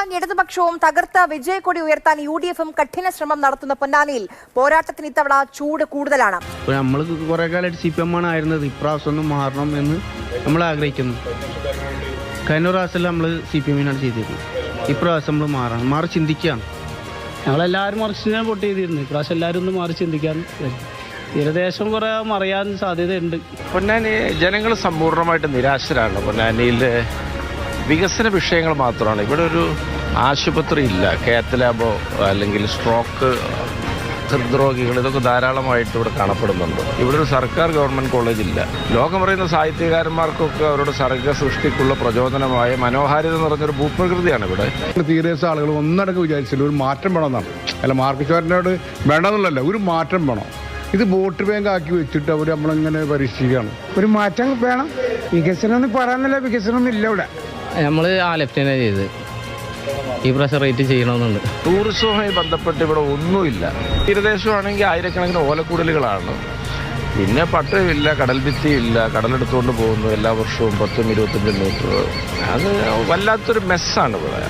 സംഘപരിവാറും ഇടതുപക്ഷവും തകർത്ത വിജയക്കൊടി ഉയർത്താൻ UDF-ഉം കഠിന ശ്രമം നടത്തുന്ന പൊന്നാനിയിൽ പോരാട്ടത്തിന് ഇത്തവണ ചൂട് കൂടുതലാണ്. നമ്മൾ കുറെ കാലമായിട്ട് CPM ആണ് ആയിരുന്നത്. ഇപ്രാവശ്യം ഒന്നും മാറണം എന്ന് നമ്മൾ ആഗ്രഹിക്കുന്നു. കഴിഞ്ഞ പ്രാവശ്യം നമ്മൾ CPM-നാണ് ചെയ്തിരുന്നത്. ഇപ്രാവശ്യം നമ്മൾ മാറി ചിന്തിക്കുകയാണ്. ഞങ്ങളെല്ലാവരും മറിച്ച് വോട്ട് ചെയ്തിരുന്നു. ഇപ്രാവശ്യം എല്ലാവരും ഒന്ന് മാറി ചിന്തിക്കാൻ തീരദേശം കുറെ മറിയാൻ സാധ്യതയുണ്ട്. പൊന്നാനി ജനങ്ങൾ സമ്പൂർണ്ണമായിട്ട് നിരാശരാണ്. പൊന്നാനിയിൽ വികസന വിഷയങ്ങൾ മാത്രമാണ്. ഇവിടെ ഒരു ആശുപത്രി ഇല്ല. കാത്ത് ലാബോ അല്ലെങ്കിൽ സ്ട്രോക്ക്, ഹൃദ്രോഗികൾ ഇതൊക്കെ ധാരാളമായിട്ട് ഇവിടെ കാണപ്പെടുന്നുണ്ട്. ഇവിടെ ഒരു സർക്കാർ ഗവൺമെൻറ് കോളേജ് ഇല്ല. ലോകം പറയുന്ന സാഹിത്യകാരന്മാർക്കൊക്കെ അവരുടെ സർഗ സൃഷ്ടിക്കുള്ള പ്രചോദനമായ മനോഹാരിത നിറഞ്ഞൊരു ഭൂപ്രകൃതിയാണ് ഇവിടെ. തീരദേശ ആളുകൾ ഒന്നടക്കം വിചാരിച്ചില്ല ഒരു മാറ്റം വേണമെന്നാണ്. അല്ല, മാർക്കിച്ചോരനോട് വേണമെന്നുള്ളല്ല, ഒരു മാറ്റം വേണം. ഇത് വോട്ട് ബാങ്ക് ആക്കി വെച്ചിട്ട് അവർ നമ്മളിങ്ങനെ പരീക്ഷിക്കുകയാണ്. ഒരു മാറ്റം വേണം. വികസനം എന്ന് പറയാനല്ല, വികസനമൊന്നും ഇല്ല ഇവിടെ. നമ്മൾ ആ ലെഫ്റ്റിനെ ചെയ്ത് ഈ പ്രാവശ്യം റേറ്റ് ചെയ്യണമെന്നുണ്ട്. ടൂറിസവുമായി ബന്ധപ്പെട്ട് ഇവിടെ ഒന്നുമില്ല. തീരദേശമാണെങ്കിൽ ആയിരക്കണക്കിന് ഓലക്കുടലുകളാണ്. പിന്നെ പട്ടയമില്ല, കടൽഭിത്തിയില്ല, കടലെടുത്തുകൊണ്ട് പോകുന്നു എല്ലാ വർഷവും 10-25 മീറ്റർ. അത് വല്ലാത്തൊരു മെസ്സാണ് ഇവിടെ.